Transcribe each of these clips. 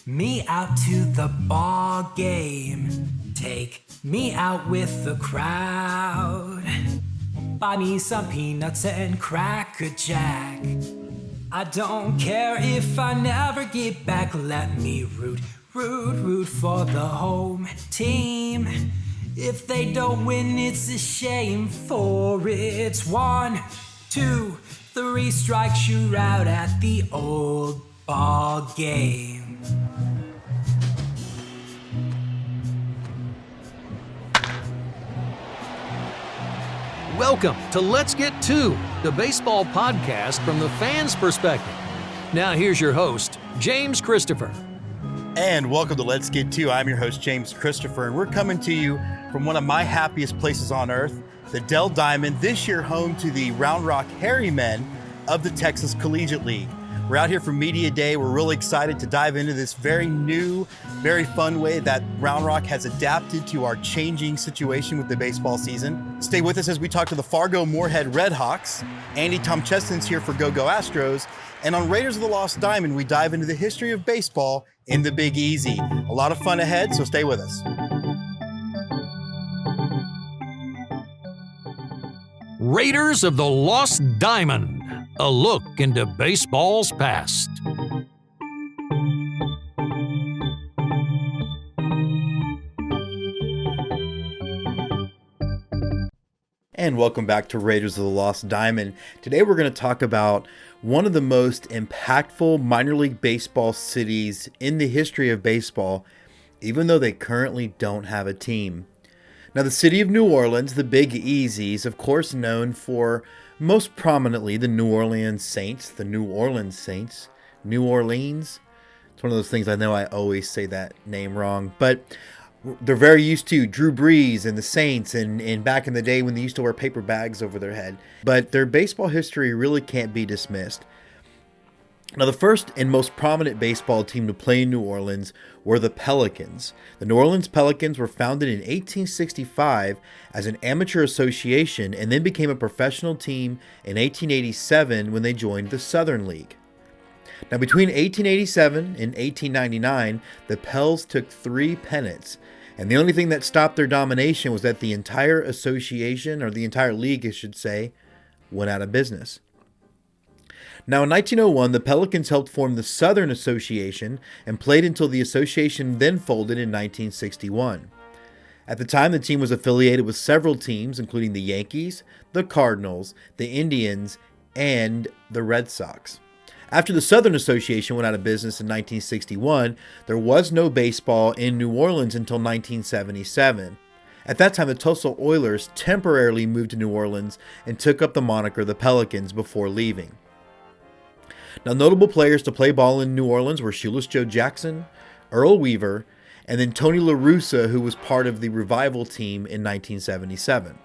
me out to the ball game. Take me out with the crowd. Buy me some peanuts and Cracker Jack. I don't care if I never get back. Let me root for the home team. If they don't win, it's a shame, for it's 1, 2, 3 strikes you're out at the old ball game. Welcome to Let's Get To, the baseball podcast from the fans' perspective. Now here's your host, James Christopher. And welcome to Let's Get To. I'm your host, James Christopher, and we're coming to you from one of my happiest places on earth, the Dell Diamond, this year home to the Round Rock Harrymen of the Texas Collegiate League. We're out here for Media Day. We're really excited to dive into this very new, very fun way that Round Rock has adapted to our changing situation with the baseball season. Stay with us as we talk to the Fargo-Moorehead RedHawks. Andy Tomcheston's here for GO Astros. And on Raiders of the Lost Diamond, we dive into the history of baseball in the Big Easy. A lot of fun ahead, so stay with us. Raiders of the Lost Diamond, a look into baseball's past. And welcome back to Raiders of the Lost Diamond. Today we're going to talk about one of the most impactful minor league baseball cities in the history of baseball, even though they currently don't have a team. Now, the city of New Orleans, the Big Easy, is of course known for most prominently the New Orleans Saints, New Orleans. It's one of those things, I know I always say that name wrong, but they're very used to Drew Brees and the Saints and back in the day when they used to wear paper bags over their head. But their baseball history really can't be dismissed. Now, the first and most prominent baseball team to play in New Orleans were the Pelicans. The New Orleans Pelicans were founded in 1865 as an amateur association and then became a professional team in 1887 when they joined the Southern League. Now, between 1887 and 1899, the Pels took 3 pennants, and the only thing that stopped their domination was that the entire association, or the entire league, I should say, went out of business. Now, in 1901, the Pelicans helped form the Southern Association and played until the association then folded in 1961. At the time, the team was affiliated with several teams, including the Yankees, the Cardinals, the Indians, and the Red Sox. After the Southern Association went out of business in 1961, there was no baseball in New Orleans until 1977. At that time, the Tulsa Oilers temporarily moved to New Orleans and took up the moniker the Pelicans before leaving. Now, notable players to play ball in New Orleans were Shoeless Joe Jackson, Earl Weaver, and then Tony La Russa, who was part of the revival team in 1977.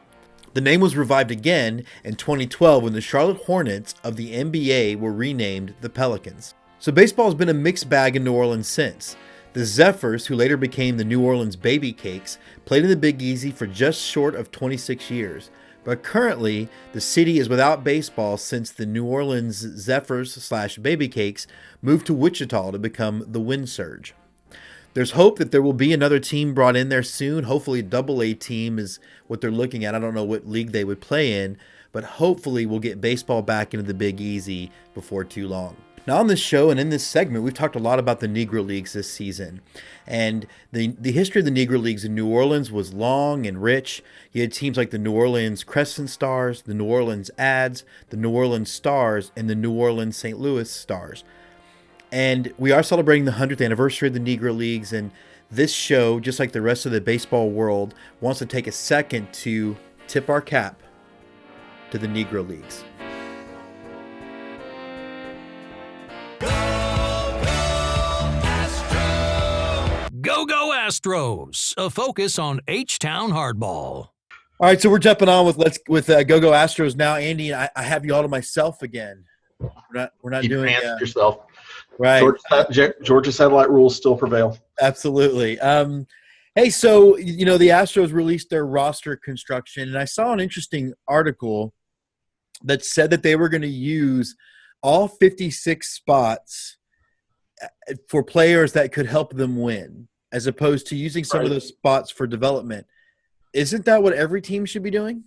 The name was revived again in 2012 when the Charlotte Hornets of the NBA were renamed the Pelicans. So baseball has been a mixed bag in New Orleans since. The Zephyrs, who later became the New Orleans Baby Cakes, played in the Big Easy for just short of 26 years. But currently, the city is without baseball since the New Orleans Zephyrs/Baby Cakes moved to Wichita to become the Wind Surge. There's hope that there will be another team brought in there soon. Hopefully, a Double-A team is what they're looking at. I don't know what league they would play in, but hopefully we'll get baseball back into the Big Easy before too long. Now, on this show and in this segment, we've talked a lot about the Negro Leagues this season. And the history of the Negro Leagues in New Orleans was long and rich. You had teams like the New Orleans Crescent Stars, the New Orleans Ads, the New Orleans Stars, and the New Orleans St. Louis Stars. And we are celebrating the 100th anniversary of the Negro Leagues. And this show, just like the rest of the baseball world, wants to take a second to tip our cap to the Negro Leagues. Go Astros, a focus on H-Town hardball. All right, so we're jumping on with Go Astros now. Andy, I have you all to myself again. We're not Keep doing your hands to yourself. Right. Georgia satellite rules still prevail. Absolutely. Hey, so the Astros released their roster construction, and I saw an interesting article that said that they were going to use all 56 spots for players that could help them win, as opposed to using some of those spots for development. Isn't that what every team should be doing?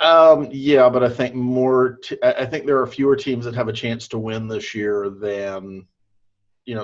Yeah, but I think I think there are fewer teams that have a chance to win this year than,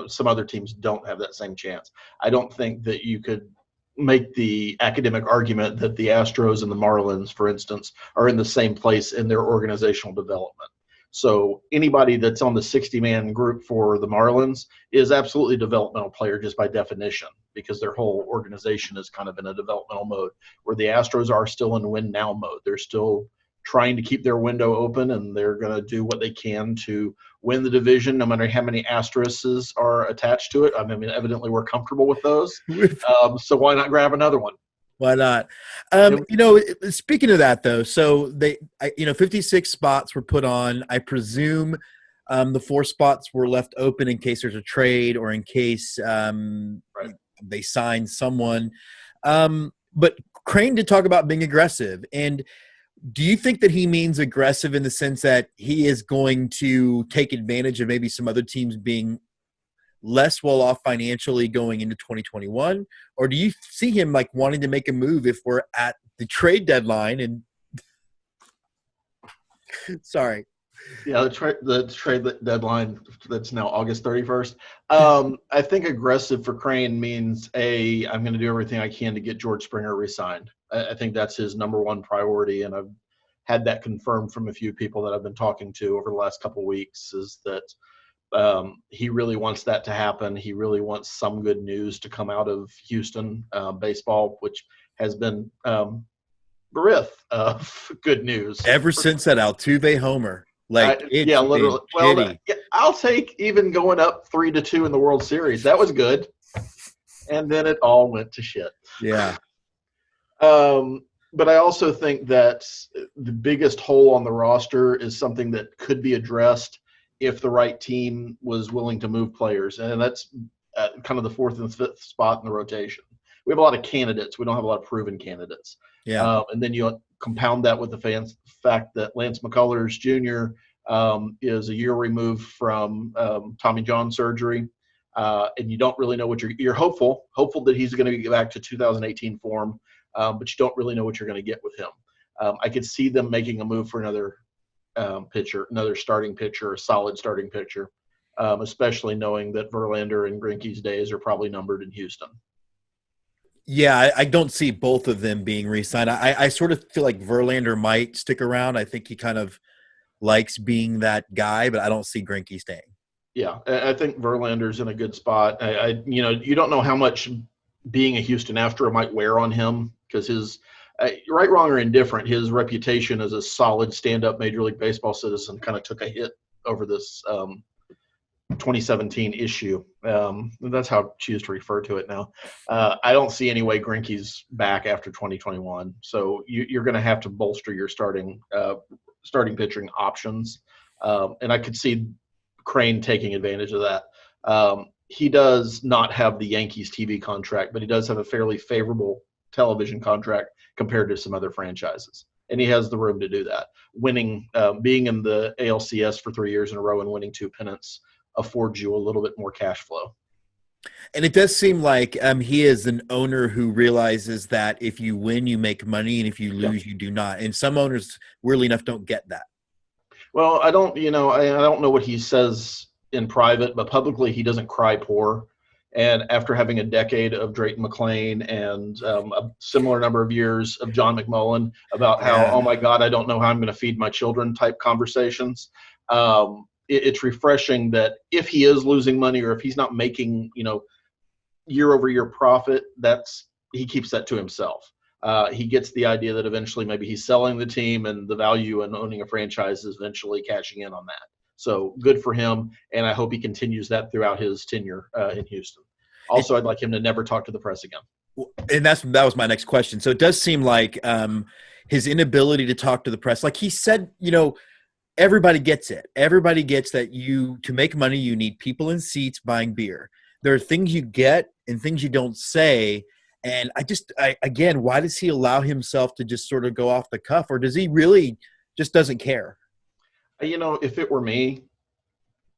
some other teams don't have that same chance. I don't think that you could make the academic argument that the Astros and the Marlins, for instance, are in the same place in their organizational development. So anybody that's on the 60-man group for the Marlins is absolutely a developmental player just by definition, because their whole organization is kind of in a developmental mode, where the Astros are still in win now mode. They're still trying to keep their window open, and they're going to do what they can to win the division, no matter how many asterisks are attached to it. I mean, evidently we're comfortable with those. So why not grab another one? Why not? Speaking of that, though, so 56 spots were put on. I presume the 4 spots were left open in case there's a trade or in case they sign someone. But Crane did talk about being aggressive. And do you think that he means aggressive in the sense that he is going to take advantage of maybe some other teams being less well off financially going into 2021, or do you see him like wanting to make a move if we're at the trade deadline? And sorry, yeah, the trade deadline that's now August 31st. I think aggressive for Crane means I'm going to do everything I can to get George Springer re-signed. I think that's his number one priority, and I've had that confirmed from a few people that I've been talking to over the last couple of weeks. Is that he really wants that to happen. He really wants some good news to come out of Houston baseball, which has been bereft of good news ever since that Altuve homer. Literally. Well, I'll take even going up 3-2 in the World Series. That was good, and then it all went to shit. Yeah. But I also think that the biggest hole on the roster is something that could be addressed if the right team was willing to move players. And that's kind of the 4th and 5th spot in the rotation. We have a lot of candidates. We don't have a lot of proven candidates. Yeah. And then you compound that with the fact that Lance McCullers Jr. Is a year removed from Tommy John surgery. And you don't really know what you're hopeful that he's going to get back to 2018 form. But you don't really know what you're going to get with him. I could see them making a move for another pitcher, another starting pitcher, a solid starting pitcher, especially knowing that Verlander and Greinke's days are probably numbered in Houston. Yeah, I don't see both of them being re-signed. I sort of feel like Verlander might stick around. I think he kind of likes being that guy, but I don't see Greinke staying. Yeah, I think Verlander's in a good spot. You don't know how much being a Houston Astro might wear on him, because his right, wrong, or indifferent, his reputation as a solid stand-up Major League Baseball citizen kind of took a hit over this 2017 issue. That's how I choose to refer to it now. I don't see any way Greinke's back after 2021, so you're going to have to bolster your starting pitching options, and I could see Crane taking advantage of that. He does not have the Yankees TV contract, but he does have a fairly favorable television contract compared to some other franchises. And he has the room to do that. Being in the ALCS for 3 years in a row and winning 2 pennants affords you a little bit more cash flow. And it does seem like he is an owner who realizes that if you win, you make money, and if you lose, you do not. And some owners, weirdly enough, don't get that. Well, I don't know what he says in private, but publicly he doesn't cry poor. And after having a decade of Drayton McClain and a similar number of years of John McMullen about how, oh my God, I don't know how I'm going to feed my children type conversations, it's refreshing that if he is losing money or if he's not making, year over year profit, he keeps that to himself. He gets the idea that eventually maybe he's selling the team, and the value in owning a franchise is eventually cashing in on that. So good for him, and I hope he continues that throughout his tenure in Houston. Also, I'd like him to never talk to the press again. And that was my next question. So it does seem like his inability to talk to the press, like he said, everybody gets it. Everybody gets that to make money, you need people in seats buying beer. There are things you get and things you don't say. And again, why does he allow himself to just sort of go off the cuff, or does he really just doesn't care? If it were me,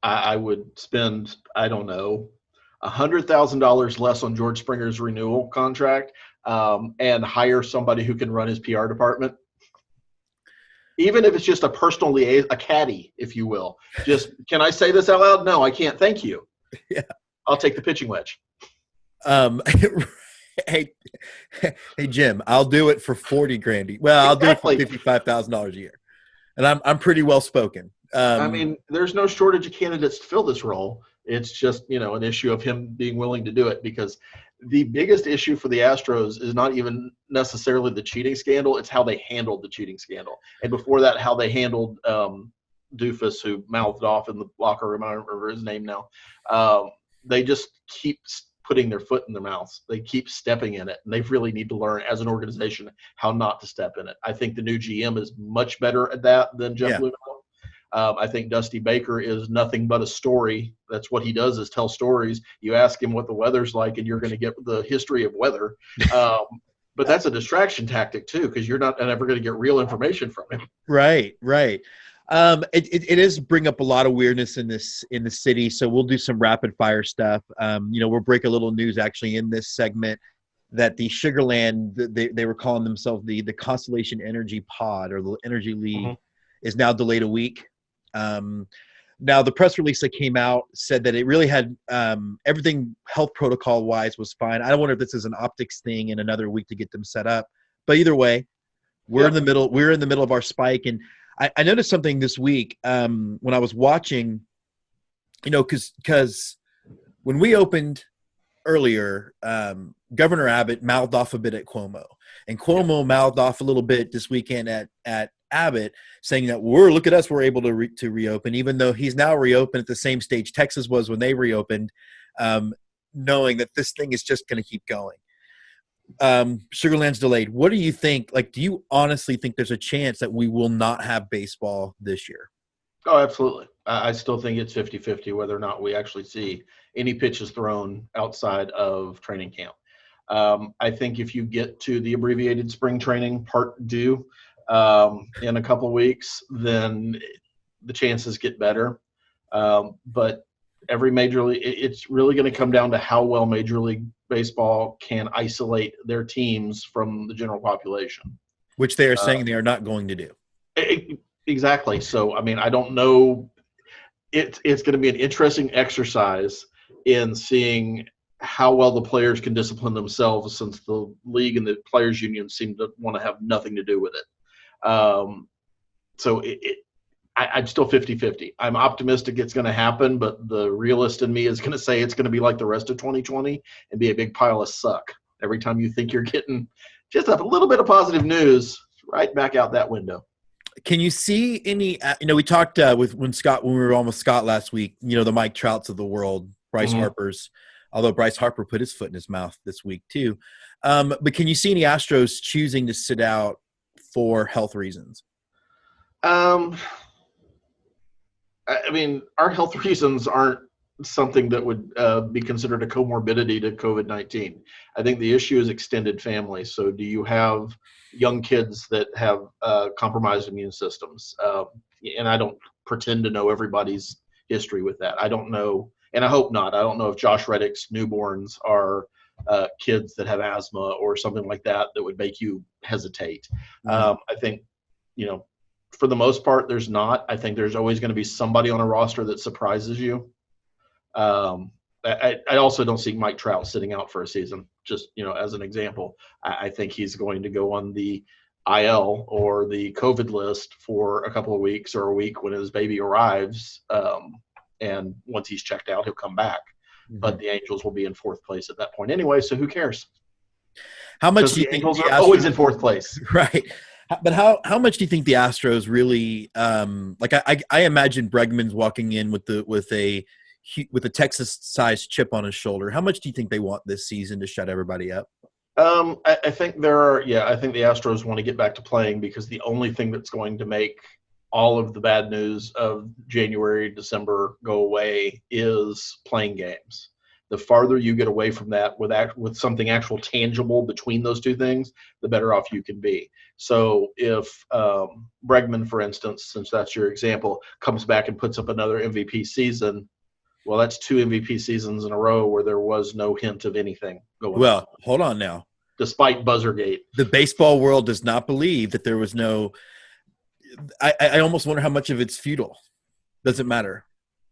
I would spend, I don't know, $100,000 less on George Springer's renewal contract, and hire somebody who can run his PR department. Even if it's just a personal liaison, a caddy, if you will. Just, can I say this out loud? No, I can't. Thank you. Yeah. I'll take the pitching wedge. Hey, Jim, I'll do it for 40 grand. Well, I'll Exactly. do it for $55,000 a year, and I'm pretty well spoken. I mean, there's no shortage of candidates to fill this role. It's just, an issue of him being willing to do it, because the biggest issue for the Astros is not even necessarily the cheating scandal. It's how they handled the cheating scandal. And before that, how they handled Doofus, who mouthed off in the locker room. I don't remember his name now. They just keep putting their foot in their mouths. They keep stepping in it, and they really need to learn as an organization how not to step in it. I think the new GM is much better at that than Jeff Luhnow. I think Dusty Baker is nothing but a story. That's what he does, is tell stories. You ask him what the weather's like, and you're going to get the history of weather. But that's a distraction tactic too, because you're not ever going to get real information from him. Right. It is bring up a lot of weirdness in the city. So we'll do some rapid fire stuff. We'll break a little news actually in this segment that the Sugarland, they were calling themselves the Constellation Energy Pod, or the Energy League, is now delayed a week. Now the press release that came out said that it really had everything health protocol wise was fine. I don't wonder if this is an optics thing in another week to get them set up, but either way, we're in the middle of our spike. And I noticed something this week when I was watching, because when we opened earlier, Governor Abbott mouthed off a bit at Cuomo, and Cuomo mouthed off a little bit this weekend at Abbott, saying that look at us, we're able to reopen, even though he's now reopened at the same stage Texas was when they reopened, knowing that this thing is just going to keep going. Sugarland's delayed. What do you think? Like, do you honestly think there's a chance that we will not have baseball this year? Oh, absolutely. I still think it's 50-50 whether or not we actually see any pitches thrown outside of training camp. I think if you get to the abbreviated spring training part due in a couple of weeks, then the chances get better. But every major league, it's really going to come down to how well Major League Baseball can isolate their teams from the general population, which they are saying they are not going to do. Exactly. So, I mean, I don't know. It's going to be an interesting exercise in seeing how well the players can discipline themselves, since the league and the players union seem to want to have nothing to do with it. So I'm still 50-50. I'm optimistic it's going to happen, but the realist in me is going to say it's going to be like the rest of 2020 and be a big pile of suck. Every time you think you're getting just a little bit of positive news, right back out that window. Can you see any, we talked when we were on with Scott last week, the Mike Trouts of the world, Bryce Harper's, although Bryce Harper put his foot in his mouth this week too. But can you see any Astros choosing to sit out for health reasons? I mean, our health reasons aren't something that would be considered a comorbidity to COVID-19. I think the issue is extended family. So do you have young kids that have compromised immune systems? And I don't pretend to know everybody's history with that. I don't know, and I hope not. I don't know if Josh Reddick's newborns are kids that have asthma or something like that would make you hesitate. I think, for the most part, there's not. I think there's always going to be somebody on a roster that surprises you. I also don't see Mike Trout sitting out for a season, just, as an example. I think he's going to go on the IL or the COVID list for a couple of weeks or a week when his baby arrives. And once he's checked out, he'll come back. But the Angels will be in fourth place at that point anyway, so who cares? How much do you the think Angels are always in fourth place? Right. But how much do you think the Astros really I imagine Bregman's walking in with a Texas-sized chip on his shoulder. How much do you think they want this season to shut everybody up? I think I think the Astros want to get back to playing, because the only thing that's going to make all of the bad news of January, December go away is playing games. The farther you get away from that with something actual tangible between those two things, the better off you can be. So if Bregman, for instance, since that's your example, comes back and puts up another MVP season, well, that's 2 MVP seasons in a row where there was no hint of anything going on. Well, hold on now. Despite Buzzergate. The baseball world does not believe that there was no – I almost wonder how much of it's futile. Doesn't matter.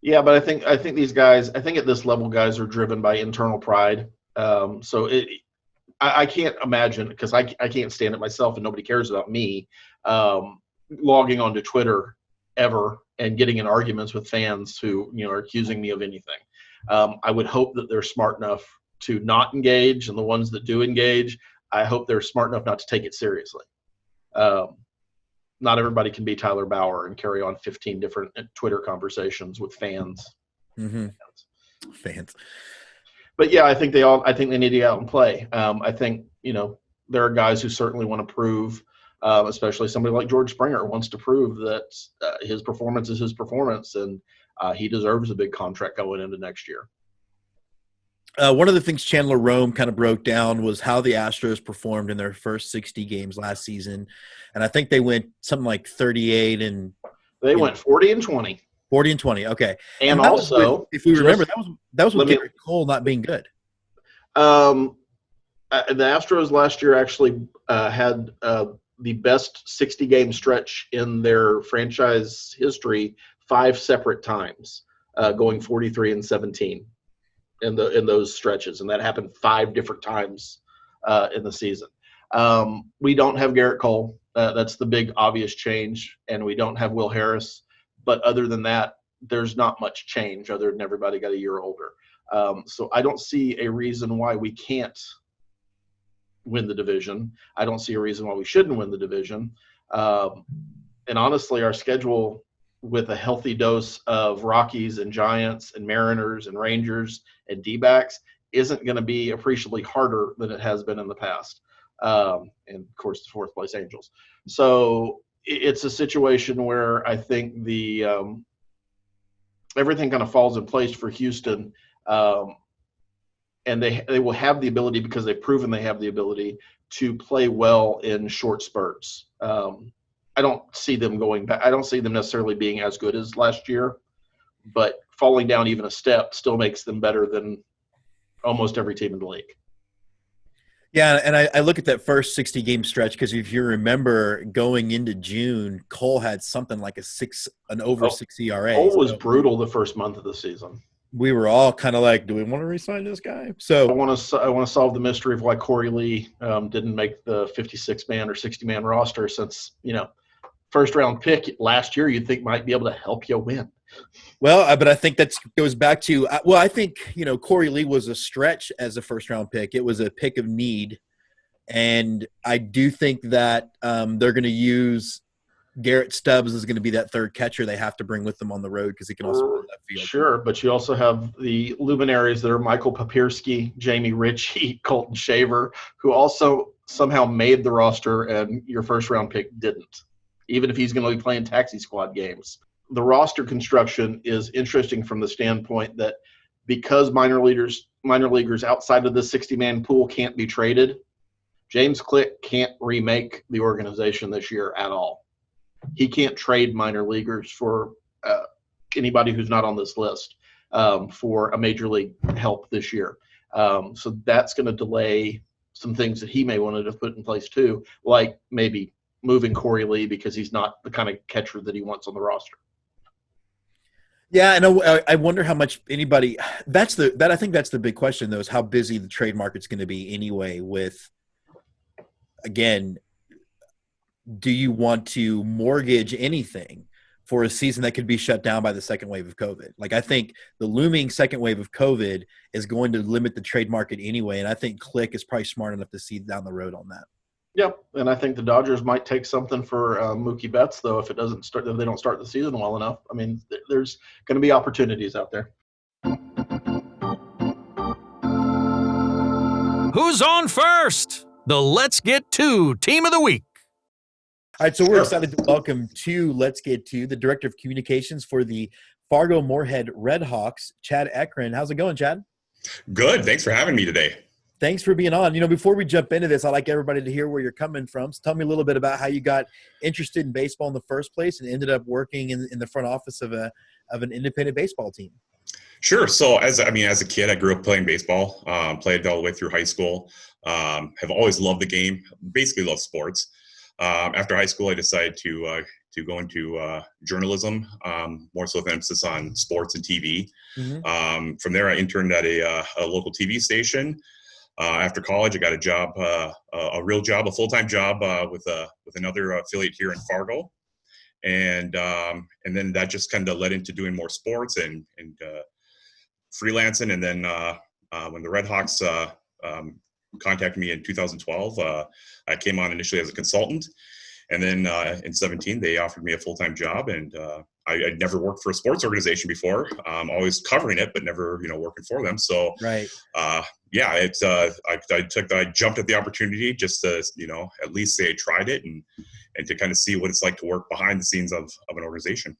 Yeah, but I think these guys – I think at this level guys are driven by internal pride. I can't imagine, because I can't stand it myself and nobody cares about me, logging onto Twitter ever and getting in arguments with fans who are accusing me of anything. I would hope that they're smart enough to not engage, and the ones that do engage, I hope they're smart enough not to take it seriously. Not everybody can be Tyler Bauer and carry on 15 different Twitter conversations with fans. Mm-hmm. Fans. But yeah, I think they need to get out and play. I think, there are guys who certainly want to prove, especially somebody like George Springer wants to prove that his performance is his performance, and he deserves a big contract going into next year. One of the things Chandler Rome kind of broke down was how the Astros performed in their first 60 games last season. And I think they went something like 38 and – They went 40 and 20. 40 and 20, okay. And also – if we remember, that was with Garrett Cole not being good. The Astros last year actually had the best 60-game stretch in their franchise history 5 separate times, going 43 and 17 in those stretches, and that happened 5 different times in the season. We don't have Garrett Cole. That's the big obvious change, and we don't have Will Harris. But other than that, there's not much change other than everybody got a year older. So I don't see a reason why we can't win the division. I don't see a reason why we shouldn't win the division. And honestly, our schedule with a healthy dose of Rockies and Giants and Mariners and Rangers and D-backs isn't going to be appreciably harder than it has been in the past. And of course, the 4th place Angels. So it's a situation where I think the everything kind of falls in place for Houston. And they will have the ability, because they've proven they have the ability to play well in short spurts. I don't see them going back. I don't see them necessarily being as good as last year, but falling down even a step still makes them better than almost every team in the league. Yeah, and I look at that first 60-game stretch, because if you remember going into June, Cole had something like an over 6 ERA. Cole was brutal the first month of the season. We were all kind of like, do we want to re-sign this guy? So I want to solve the mystery of why Corey Lee didn't make the 56-man or 60-man roster, since, first-round pick last year you'd think might be able to help you win. Well, but I think that goes back to I think, Corey Lee was a stretch as a first-round pick. It was a pick of need. And I do think that they're going to use Garrett Stubbs is going to be that third catcher they have to bring with them on the road, because he can also run that field. Sure, but you also have the luminaries that are Michael Papierski, Jamie Ritchie, Colton Shaver, who also somehow made the roster and your first-round pick didn't, even if he's going to be playing taxi squad games. The roster construction is interesting from the standpoint that because minor leaguers outside of the 60-man pool can't be traded, James Click can't remake the organization this year at all. He can't trade minor leaguers for anybody who's not on this list for a major league help this year. So that's going to delay some things that he may want to put in place too, like maybe moving Corey Lee because he's not the kind of catcher that he wants on the roster. Yeah, and I wonder how much anybody – I think that's the big question, though, is how busy the trade market's going to be anyway with, again, do you want to mortgage anything for a season that could be shut down by the second wave of COVID? Like, I think the looming second wave of COVID is going to limit the trade market anyway, and I think Click is probably smart enough to see down the road on that. Yep, and I think the Dodgers might take something for Mookie Betts, though, if they don't start the season well enough. I mean, there's going to be opportunities out there. Who's on first? The Let's Get To Team of the Week. All right, so we're excited to welcome to Let's Get To the Director of Communications for the Fargo-Moorehead RedHawks, Chad Ekren. How's it going, Chad? Good. Thanks for having me today. Thanks for being on. Before we jump into this, I'd like everybody to hear where you're coming from. So tell me a little bit about how you got interested in baseball in the first place and ended up working in the front office of an independent baseball team. Sure. So as a kid, I grew up playing baseball, played all the way through high school, have always loved the game, basically loved sports. After high school, I decided to go into journalism, more so with emphasis on sports and TV. Mm-hmm. From there, I interned at a local TV station. After college, I got a job, a real job, a full-time job with another affiliate here in Fargo, and then that just kind of led into doing more sports and freelancing. And then when the RedHawks contacted me in 2012, I came on initially as a consultant, and then in 17 they offered me a full-time job, and I'd never worked for a sports organization before, always covering it, but never, working for them. So, right. I jumped at the opportunity just to, at least say I tried it and to kind of see what it's like to work behind the scenes of an organization.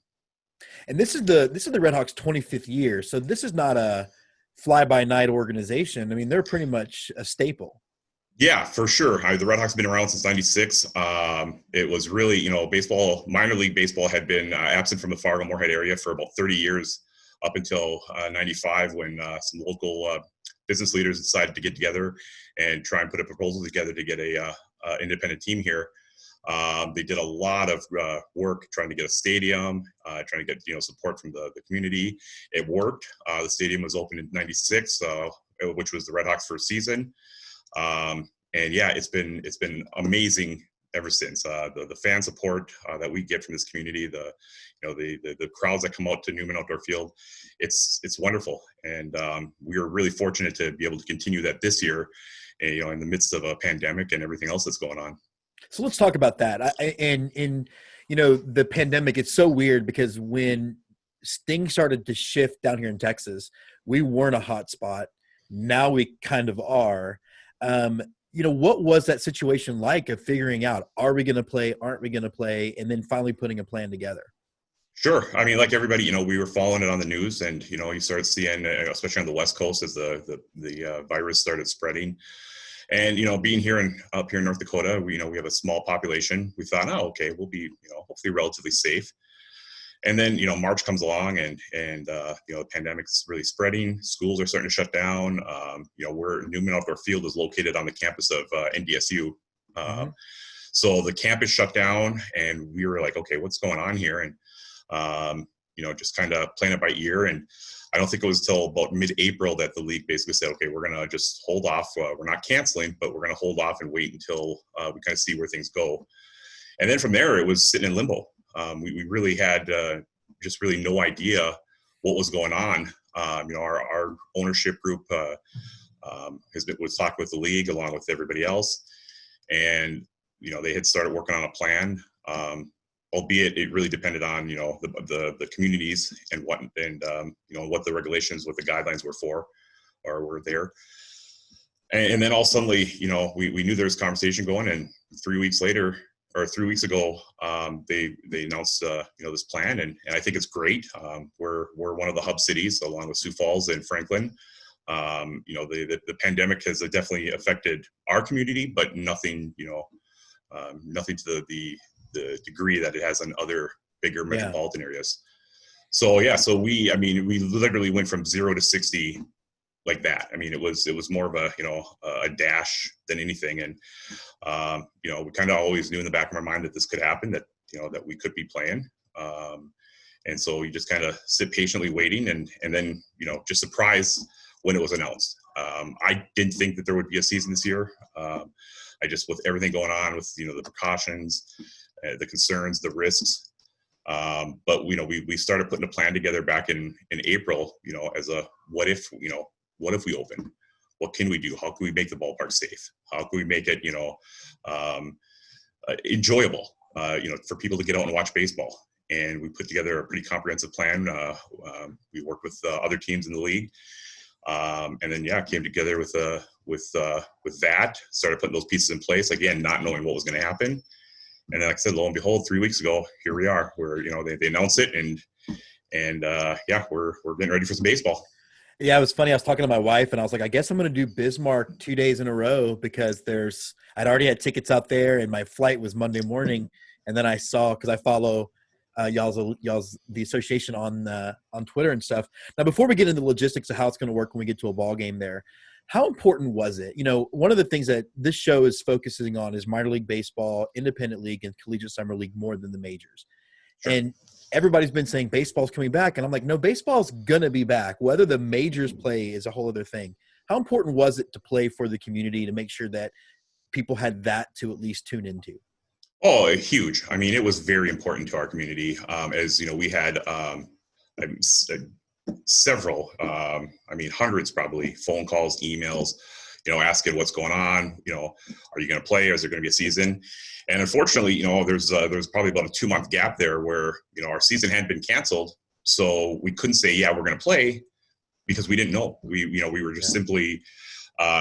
And this is the RedHawks 25th year. So this is not a fly-by-night organization. I mean, they're pretty much a staple. Yeah, for sure. The RedHawks have been around since '96. It was really, baseball, minor league baseball had been absent from the Fargo-Moorehead area for about 30 years, up until '95, when some local business leaders decided to get together and try and put a proposal together to get a independent team here. They did a lot of work trying to get a stadium, trying to get support from the community. It worked. The stadium was opened in '96, which was the RedHawks' first season. And yeah, it's been amazing ever since. The fan support that we get from this community, the crowds that come out to Newman Outdoor Field, it's wonderful. And we are really fortunate to be able to continue that this year, in the midst of a pandemic and everything else that's going on. So let's talk about that. The pandemic, it's so weird because when things started to shift down here in Texas, we weren't a hot spot. Now we kind of are. What was that situation like of figuring out, are we going to play, aren't we going to play, and then finally putting a plan together? Sure. I mean, like everybody, we were following it on the news, and, you started seeing, especially on the West Coast, as the virus started spreading. And, being up here in North Dakota, we have a small population. We thought, okay, we'll be, hopefully relatively safe. And then, March comes along and the pandemic's really spreading. Schools are starting to shut down. Newman Outdoor Field is located on the campus of NDSU. Mm-hmm. So the campus shut down, and we were like, okay, what's going on here? And, just kind of playing it by ear. And I don't think it was until about mid-April that the league basically said, okay, we're going to just hold off. We're not canceling, but we're going to hold off and wait until we kind of see where things go. And then from there, it was sitting in limbo. We really had just really no idea what was going on. Our ownership group was talking with the league along with everybody else, and they had started working on a plan. Albeit it really depended on the communities and what the regulations, what the guidelines were there. And then all suddenly, we knew there was conversation going, and 3 weeks later. Or 3 weeks ago, they announced this plan, and I think it's great. We're one of the hub cities, along with Sioux Falls and Franklin. The pandemic has definitely affected our community, but nothing to the degree that it has in other bigger metropolitan areas. So we literally went from 0 to 60 like that. I mean, it was more of a dash than anything. And, we kind of always knew in the back of our mind that this could happen, that we could be playing. And so we just kind of sit patiently waiting, and then, just surprised when it was announced. I didn't think that there would be a season this year. I just, with everything going on with, the precautions, the concerns, the risks. But, we started putting a plan together back in April, as a, what if we open? What can we do? How can we make the ballpark safe? How can we make it, enjoyable, for people to get out and watch baseball? And we put together a pretty comprehensive plan. We worked with other teams in the league, and then came together with that. Started putting those pieces in place. Again, not knowing what was going to happen. And then, like I said, lo and behold, 3 weeks ago, here we are. Where they announced it, and we're getting ready for some baseball. Yeah, it was funny. I was talking to my wife, and I was like, I guess I'm going to do Bismarck 2 days in a row because I'd already had tickets out there, and my flight was Monday morning. And then I saw, because I follow y'all's the association on Twitter and stuff. Now, before we get into the logistics of how it's going to work when we get to a ball game there, how important was it? One of the things that this show is focusing on is minor league baseball, independent league, and collegiate summer league more than the majors. Sure. And everybody's been saying baseball's coming back. And I'm like, no, baseball's going to be back. Whether the majors play is a whole other thing. How important was it to play for the community to make sure that people had that to at least tune into? Oh, huge. I mean, it was very important to our community. As you know, we had several, hundreds probably, phone calls, emails, asking what's going on, are you going to play? Is there going to be a season? And unfortunately, there's probably about a 2-month gap there where, our season hadn't been canceled. So we couldn't say, yeah, we're going to play because we didn't know. We were just simply,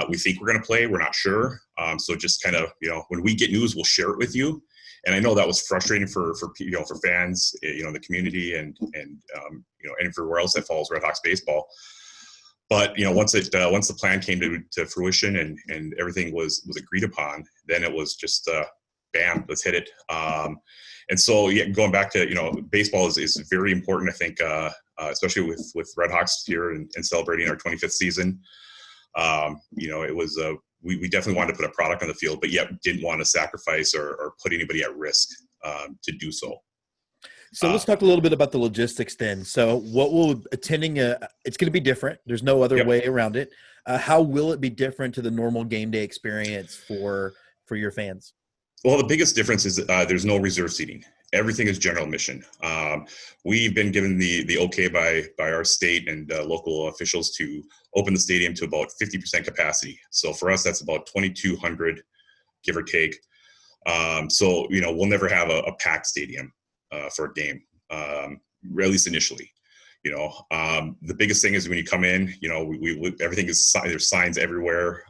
we think we're going to play. We're not sure. So just kind of, when we get news, we'll share it with you. And I know that was frustrating for fans, in the community and everywhere else that follows RedHawks baseball. But once the plan came to fruition and everything was agreed upon, then it was just bam, let's hit it. And so going back to baseball is very important. I think especially with RedHawks here and celebrating our 25th season. It was we definitely wanted to put a product on the field, but yet didn't want to sacrifice or put anybody at risk to do so. So let's talk a little bit about the logistics then. So what will attending it's going to be different. There's no other way around it. How will it be different to the normal game day experience for your fans? Well, the biggest difference is there's no reserve seating. Everything is general admission. We've been given the okay by our state and local officials to open the stadium to about 50% capacity. So for us, that's about 2,200, give or take. So we'll never have a packed stadium for a game, at least initially. The biggest thing is when you come in, we everything is, there's signs everywhere.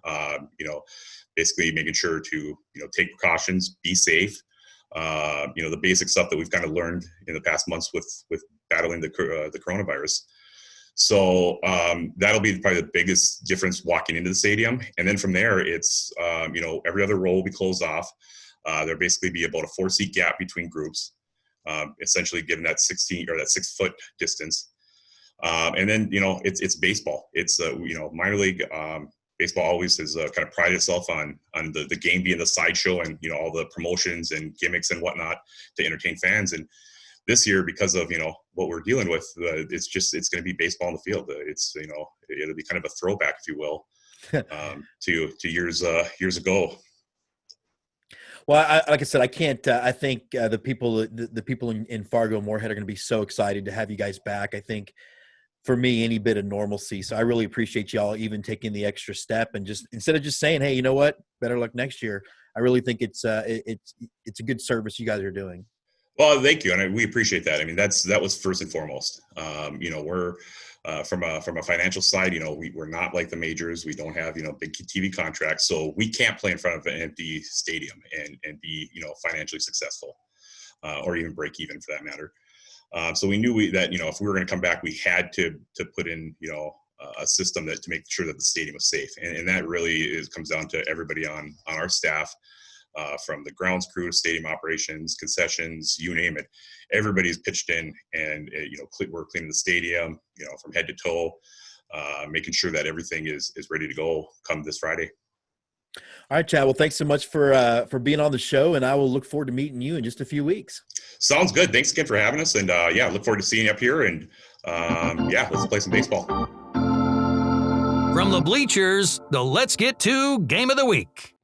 Basically making sure to take precautions, be safe. The basic stuff that we've kind of learned in the past months with battling the coronavirus. So that'll be probably the biggest difference walking into the stadium. And then from there, it's every other row will be closed off. There'll basically be about a 4-seat gap between groups, essentially given that 6-foot distance. And then it's baseball. It's minor league. Baseball always has kind of prided itself on the game being the sideshow and all the promotions and gimmicks and whatnot to entertain fans. And this year, because of what we're dealing with, it's going to be baseball on the field. It'll be kind of a throwback, if you will, to years ago. Well, like I said, I can't. I think the people in Fargo-Moorehead are going to be so excited to have you guys back. I think, for me, any bit of normalcy. So I really appreciate y'all even taking the extra step and just instead of just saying, hey, you know what, better luck next year. I really think it's a good service you guys are doing. Well, thank you, and we appreciate that. I mean, that was first and foremost. We're from a financial side. We're not like the majors. We don't have big TV contracts, so we can't play in front of an empty stadium and be financially successful, or even break even for that matter. So we knew that if we were going to come back, we had to put in a system to make sure that the stadium was safe, and that really comes down to everybody on our staff, from the grounds crew, stadium operations, concessions, you name it. Everybody's pitched in, and we're cleaning the stadium, from head to toe, making sure that everything is ready to go come this Friday. All right, Chad. Well, thanks so much for being on the show, and I will look forward to meeting you in just a few weeks. Sounds good. Thanks again for having us, and look forward to seeing you up here. And let's play some baseball. From the bleachers, the Let's Get To Game of the Week.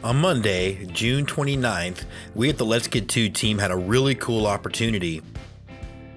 On Monday, June 29th, we at the Let's Get To team had a really cool opportunity.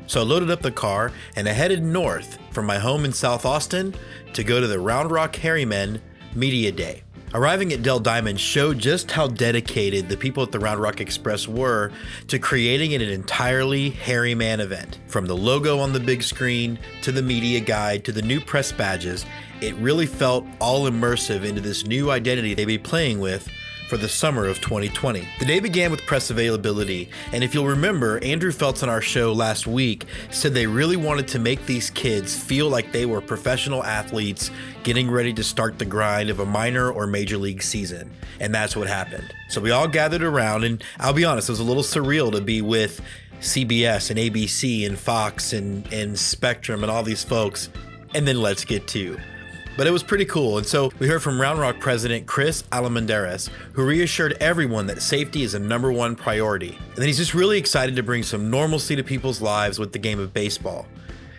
So I loaded up the car and I headed north from my home in South Austin to go to the Round Rock Harrymen Media Day. Arriving at Dell Diamond showed just how dedicated the people at the Round Rock Express were to creating an entirely Harryman event. From the logo on the big screen, to the media guide, to the new press badges, it really felt all immersive into this new identity they'd be playing with for the summer of 2020. The day began with press availability, and if you'll remember, Andrew Feltz on our show last week said they really wanted to make these kids feel like they were professional athletes getting ready to start the grind of a minor or major league season, and that's what happened. So we all gathered around, and I'll be honest, it was a little surreal to be with CBS and ABC and Fox and Spectrum and all these folks, and then Let's Get To. But it was pretty cool, and so we heard from Round Rock president Chris Almendarez, who reassured everyone that safety is a #1 priority, and that he's just really excited to bring some normalcy to people's lives with the game of baseball.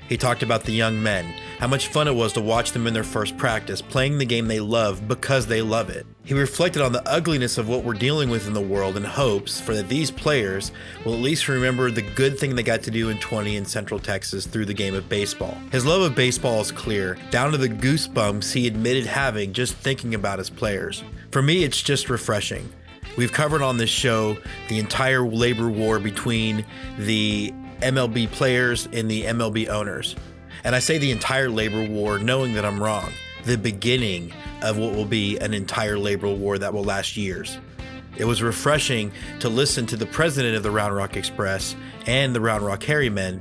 He talked about the young men, how much fun it was to watch them in their first practice, playing the game they love because they love it. He reflected on the ugliness of what we're dealing with in the world and hopes for that these players will at least remember the good thing they got to do in 20 in Central Texas through the game of baseball. His love of baseball is clear, down to the goosebumps he admitted having just thinking about his players. For me, it's just refreshing. We've covered on this show the entire labor war between the MLB players and the MLB owners. And I say the entire labor war knowing that I'm wrong. The beginning of what will be an entire labor war that will last years. It was refreshing to listen to the president of the Round Rock Express and the Round Rock Harrymen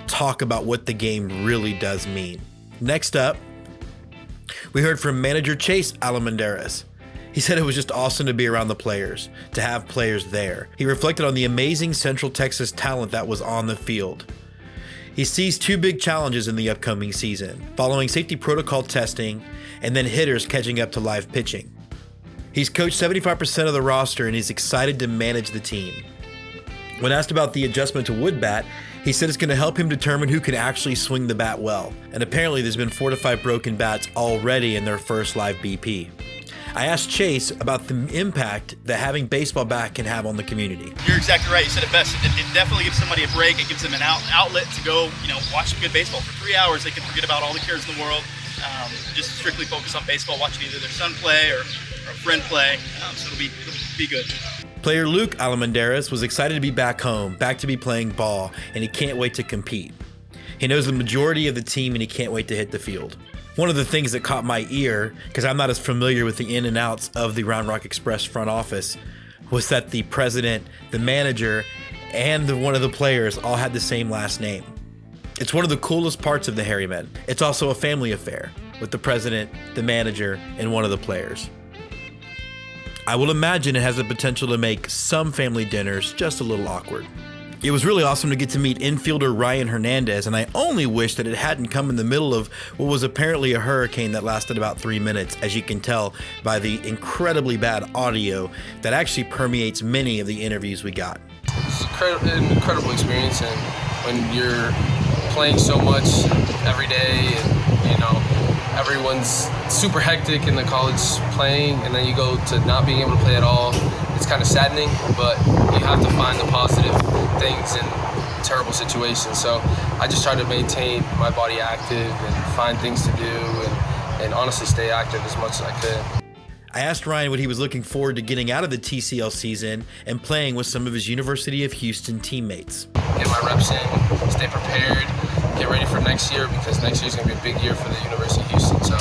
talk about what the game really does mean. Next up, we heard from manager Chase Almendarez. He said it was just awesome to be around the players, to have players there. He reflected on the amazing Central Texas talent that was on the field. He sees 2 big challenges in the upcoming season, following safety protocol testing and then hitters catching up to live pitching. He's coached 75% of the roster and he's excited to manage the team. When asked about the adjustment to wood bat, he said it's going to help him determine who can actually swing the bat well. And apparently there's been 4 to 5 broken bats already in their first live BP. I asked Chase about the impact that having baseball back can have on the community. You're exactly right. You said it best. It definitely gives somebody a break. It gives them an outlet to go, watch some good baseball. For 3 hours, they can forget about all the cares in the world. Just strictly focus on baseball, watching either their son play or a friend play. So it'll be good. Player Luke Almendarez was excited to be back home, back to be playing ball, and he can't wait to compete. He knows the majority of the team and he can't wait to hit the field. One of the things that caught my ear, because I'm not as familiar with the in and outs of the Round Rock Express front office, was that the president, the manager, and one of the players all had the same last name. It's one of the coolest parts of the Harrymen. It's also a family affair with the president, the manager, and one of the players. I will imagine it has the potential to make some family dinners just a little awkward. It was really awesome to get to meet infielder Ryan Hernandez, and I only wish that it hadn't come in the middle of what was apparently a hurricane that lasted about 3 minutes, as you can tell by the incredibly bad audio that actually permeates many of the interviews we got. It's an incredible experience, and when you're playing so much every day and, everyone's super hectic in the college playing, and then you go to not being able to play at all, it's kind of saddening, but you have to find the positive things in terrible situations. So I just try to maintain my body active and find things to do and honestly stay active as much as I could. I asked Ryan what he was looking forward to getting out of the TCL season and playing with some of his University of Houston teammates. Get my reps in, stay prepared, get ready for next year, because next year is going to be a big year for the University of Houston. So,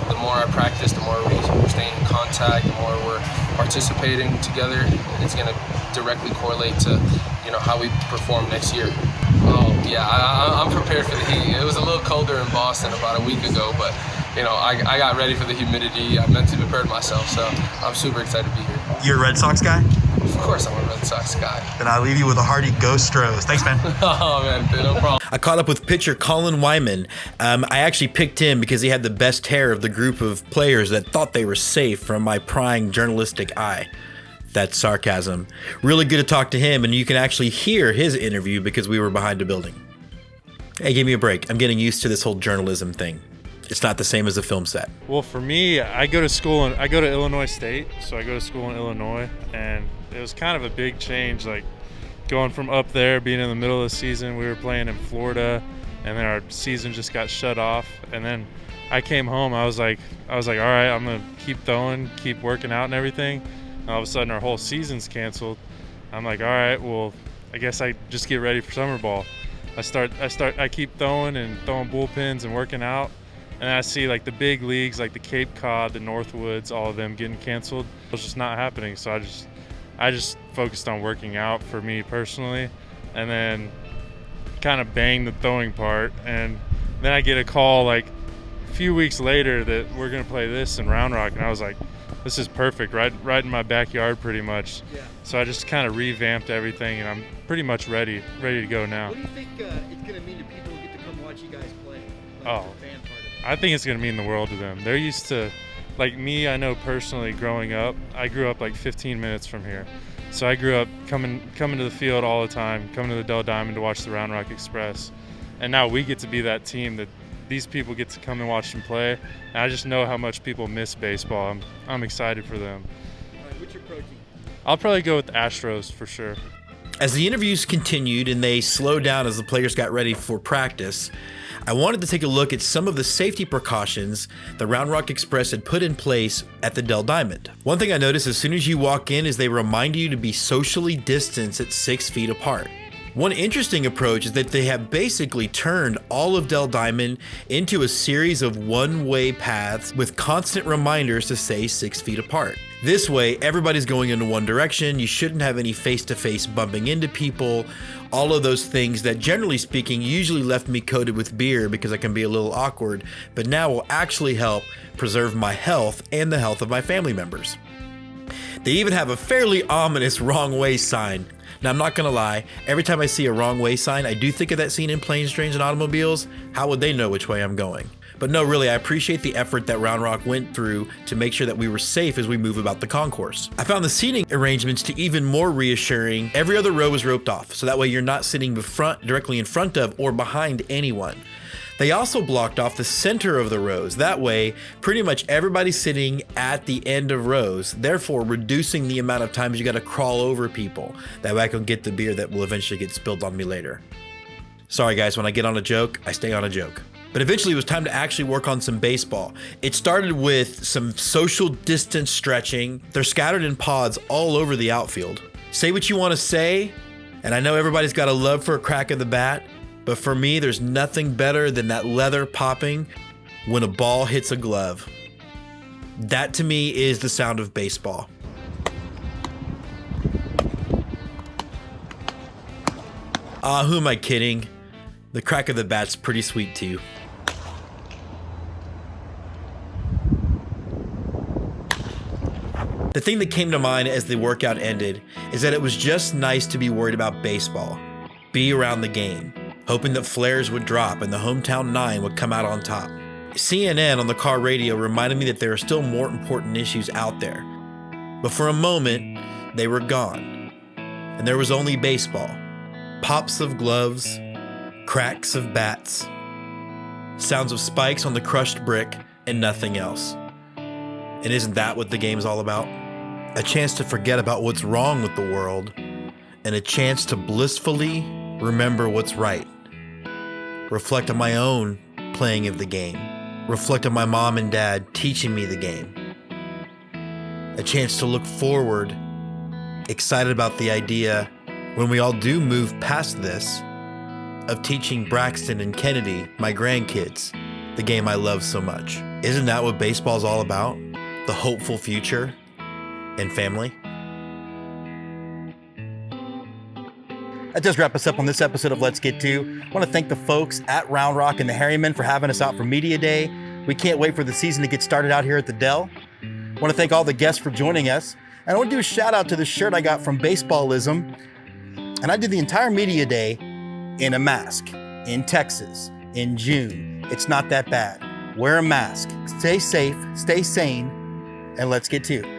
the more I practice, the more we're staying in contact, the more we're participating together, it's going to directly correlate to, how we perform next year. Oh, yeah, I'm prepared for the heat. It was a little colder in Boston about a week ago, but I got ready for the humidity. I mentally prepared myself, so I'm super excited to be here. You're a Red Sox guy? Of course I'm a Red Sox guy. Then I leave you with a hearty Go Astros. Thanks, man. Oh, man, no problem. I caught up with pitcher Colin Wyman. I actually picked him because he had the best hair of the group of players that thought they were safe from my prying journalistic eye. That's sarcasm. Really good to talk to him, and you can actually hear his interview because we were behind a building. Hey, give me a break. I'm getting used to this whole journalism thing. It's not the same as a film set. Well, for me, I go to Illinois State, so I go to school in Illinois, and it was kind of a big change, like going from up there, being in the middle of the season. We were playing in Florida, and then our season just got shut off. And then I came home. I was like, all right, I'm gonna keep throwing, keep working out and everything. And all of a sudden, our whole season's canceled. I'm like, all right, well, I guess I just get ready for summer ball. I keep throwing and throwing bullpens and working out. And I see like the big leagues, like the Cape Cod, the Northwoods, all of them getting canceled. It was just not happening. So I just focused on working out for me personally, and then kind of banged the throwing part. And then I get a call like a few weeks later that we're gonna play this in Round Rock, and I was like, this is perfect, right in my backyard pretty much. Yeah. So I just kind of revamped everything, and I'm pretty much ready to go now. What do you think it's gonna mean to people who get to come watch you guys play? Oh, the fan part of it? I think it's gonna mean the world to them. They're used to, like me, I know personally growing up, I grew up like 15 minutes from here. So I grew up coming to the field all the time, coming to the Dell Diamond to watch the Round Rock Express. And now we get to be that team that these people get to come and watch them play. And I just know how much people miss baseball. I'm excited for them. All right, what's your pro team? I'll probably go with the Astros for sure. As the interviews continued and they slowed down as the players got ready for practice, I wanted to take a look at some of the safety precautions the Round Rock Express had put in place at the Dell Diamond. One thing I noticed as soon as you walk in is they remind you to be socially distanced at 6 feet apart. One interesting approach is that they have basically turned all of Dell Diamond into a series of one-way paths with constant reminders to stay 6 feet apart. This way, everybody's going in one direction. You shouldn't have any face-to-face bumping into people. All of those things that, generally speaking, usually left me coated with beer because I can be a little awkward, but now will actually help preserve my health and the health of my family members. They even have a fairly ominous wrong way sign. Now, I'm not gonna lie, every time I see a wrong way sign, I do think of that scene in Planes, Trains, and Automobiles. How would they know which way I'm going? But no, really, I appreciate the effort that Round Rock went through to make sure that we were safe as we move about the concourse. I found the seating arrangements to even more reassuring. Every other row was roped off, so that way you're not sitting directly in front of or behind anyone. They also blocked off the center of the rows. That way, pretty much everybody's sitting at the end of rows, therefore reducing the amount of times you gotta crawl over people. That way I can get the beer that will eventually get spilled on me later. Sorry guys, when I get on a joke, I stay on a joke. But eventually it was time to actually work on some baseball. It started with some social distance stretching. They're scattered in pods all over the outfield. Say what you wanna say, and I know everybody's got a love for a crack of the bat, but for me, there's nothing better than that leather popping when a ball hits a glove. That to me is the sound of baseball. Who am I kidding? The crack of the bat's pretty sweet too. The thing that came to mind as the workout ended is that it was just nice to be worried about baseball, be around the game, hoping that flares would drop and the hometown 9 would come out on top. CNN on the car radio reminded me that there are still more important issues out there. But for a moment, they were gone. And there was only baseball. Pops of gloves, cracks of bats, sounds of spikes on the crushed brick, and nothing else. And isn't that what the game's all about? A chance to forget about what's wrong with the world, and a chance to blissfully remember what's right. Reflect on my own playing of the game. Reflect on my mom and dad teaching me the game. A chance to look forward, excited about the idea, when we all do move past this, of teaching Braxton and Kennedy, my grandkids, the game I love so much. Isn't that what baseball's all about? The hopeful future and family? That does wrap us up on this episode of Let's Get To. I want to thank the folks at Round Rock and the Harriman for having us out for Media Day. We can't wait for the season to get started out here at the Dell. I want to thank all the guests for joining us. And I want to do a shout out to the shirt I got from Baseballism. And I did the entire Media Day in a mask in Texas in June. It's not that bad. Wear a mask, stay safe, stay sane, and let's get to.